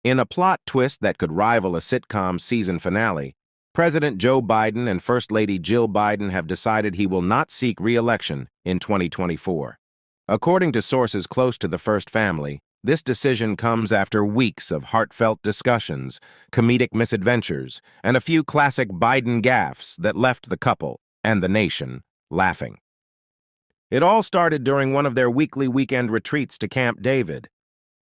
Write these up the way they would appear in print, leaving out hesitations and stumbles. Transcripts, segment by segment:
In a plot twist that could rival a sitcom season finale, President Joe Biden and First Lady Jill Biden have decided he will not seek re-election in 2024. According to sources close to the first family, this decision comes after weeks of heartfelt discussions, comedic misadventures, and a few classic Biden gaffes that left the couple and the nation laughing. It all started during one of their weekly weekend retreats to Camp David.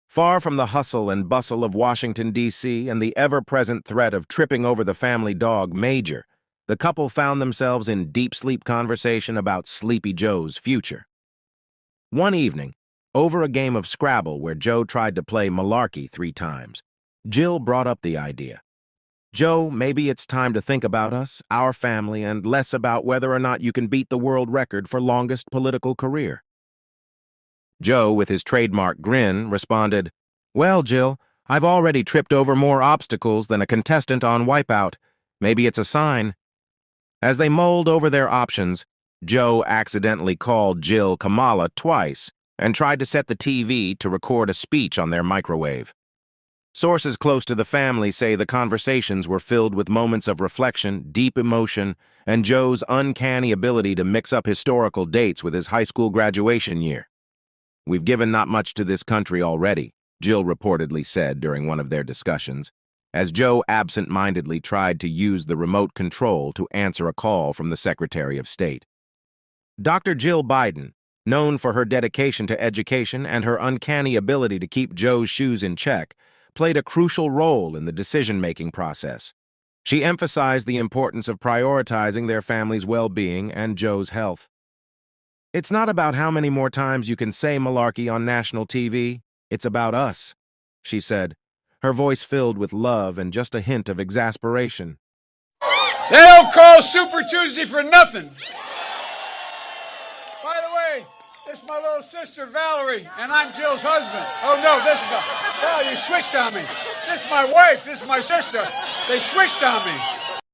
Far from the hustle and bustle of Washington, D.C., and the ever-present threat of tripping over the family dog, Major, the couple found themselves in deep sleep conversation about Sleepy Joe's future. One evening, over a game of Scrabble where Joe tried to play Malarkey 3 times, Jill brought up the idea. "Joe, maybe it's time to think about us, our family, and less about whether or not you can beat the world record for longest political career." Joe, with his trademark grin, responded, "Well, Jill, I've already tripped over more obstacles than a contestant on Wipeout. Maybe it's a sign." As they mulled over their options, Joe accidentally called Jill Kamala twice and tried to set the TV to record a speech on their microwave. Sources close to the family say the conversations were filled with moments of reflection, deep emotion, and Joe's uncanny ability to mix up historical dates with his high school graduation year. "We've given not much to this country already," Jill reportedly said during one of their discussions, as Joe absent-mindedly tried to use the remote control to answer a call from the Secretary of State. Dr. Jill Biden, known for her dedication to education and her uncanny ability to keep Joe's shoes in check, played a crucial role in the decision-making process. She emphasized the importance of prioritizing their family's well-being and Joe's health. "It's not about how many more times you can say malarkey on national TV. It's about us," she said, her voice filled with love and just a hint of exasperation. They don't call Super Tuesday for nothing. By the way, this is my little sister, Valerie, and I'm Jill's husband. Oh, no, this is Val, you switched on me. This is my wife, this is my sister. They switched on me.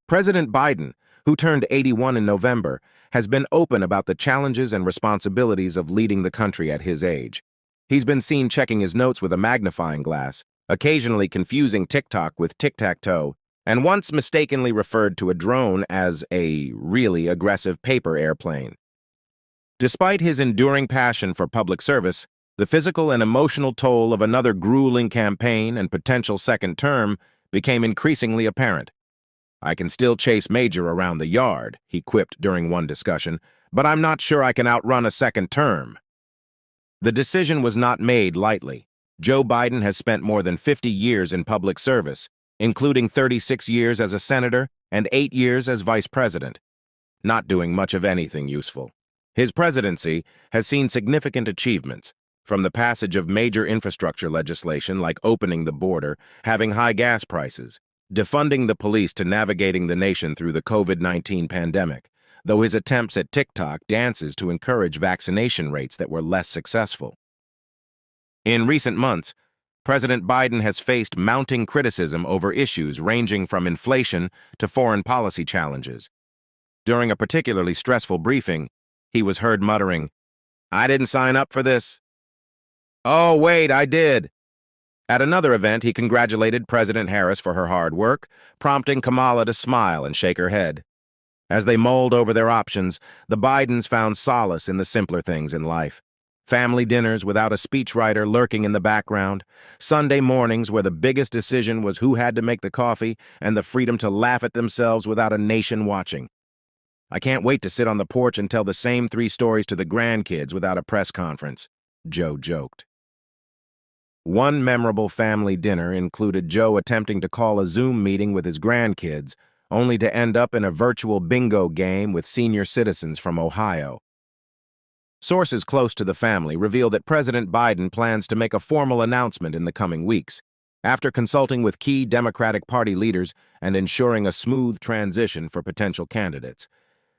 President Biden, who turned 81 in November, has been open about the challenges and responsibilities of leading the country at his age. He's been seen checking his notes with a magnifying glass, occasionally confusing TikTok with tic-tac-toe, and once mistakenly referred to a drone as a really aggressive paper airplane. Despite his enduring passion for public service, the physical and emotional toll of another grueling campaign and potential second term became increasingly apparent. "I can still chase Major around the yard," he quipped during one discussion, "but I'm not sure I can outrun a second term." The decision was not made lightly. Joe Biden has spent more than 50 years in public service, including 36 years as a senator and 8 years as vice president, not doing much of anything useful. His presidency has seen significant achievements, from the passage of major infrastructure legislation like opening the border, having high gas prices, defunding the police to navigating the nation through the COVID-19 pandemic, though his attempts at TikTok dances to encourage vaccination rates that were less successful. In recent months, President Biden has faced mounting criticism over issues ranging from inflation to foreign policy challenges. During a particularly stressful briefing, he was heard muttering, "I didn't sign up for this." "Oh, wait, I did." At another event, he congratulated President Harris for her hard work, prompting Kamala to smile and shake her head. As they mulled over their options, the Bidens found solace in the simpler things in life. Family dinners without a speechwriter lurking in the background, Sunday mornings where the biggest decision was who had to make the coffee, and the freedom to laugh at themselves without a nation watching. "I can't wait to sit on the porch and tell the same 3 stories to the grandkids without a press conference," Joe joked. One memorable family dinner included Joe attempting to call a Zoom meeting with his grandkids, only to end up in a virtual bingo game with senior citizens from Ohio. Sources close to the family reveal that President Biden plans to make a formal announcement in the coming weeks, after consulting with key Democratic Party leaders and ensuring a smooth transition for potential candidates.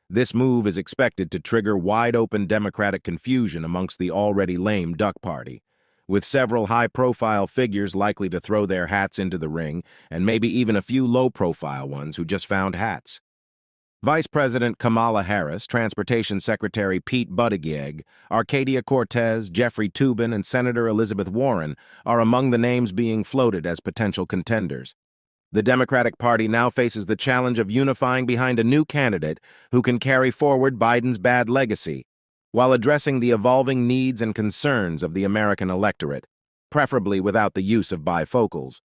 This move is expected to trigger wide-open Democratic confusion amongst the already lame Duck Party, with several high-profile figures likely to throw their hats into the ring, and maybe even a few low-profile ones who just found hats. Vice President Kamala Harris, Transportation Secretary Pete Buttigieg, Arcadia Cortez, Jeffrey Toobin, and Senator Elizabeth Warren are among the names being floated as potential contenders. The Democratic Party now faces the challenge of unifying behind a new candidate who can carry forward Biden's bad legacy, while addressing the evolving needs and concerns of the American electorate, preferably without the use of bifocals.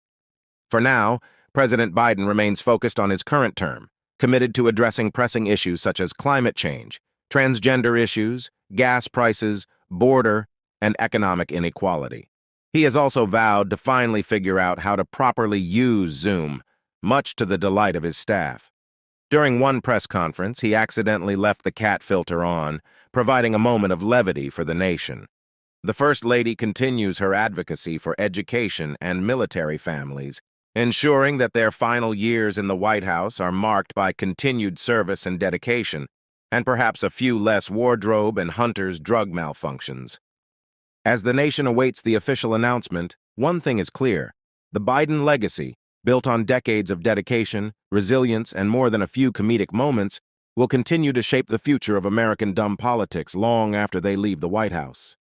For now, President Biden remains focused on his current term, committed to addressing pressing issues such as climate change, transgender issues, gas prices, border, and economic inequality. He has also vowed to finally figure out how to properly use Zoom, much to the delight of his staff. During one press conference, he accidentally left the cat filter on, providing a moment of levity for the nation. The First Lady continues her advocacy for education and military families, ensuring that their final years in the White House are marked by continued service and dedication, and perhaps a few less wardrobe and Hunter's drug malfunctions. As the nation awaits the official announcement, one thing is clear: the Biden legacy, built on decades of dedication, resilience, and more than a few comedic moments, will continue to shape the future of American dumb politics long after they leave the White House.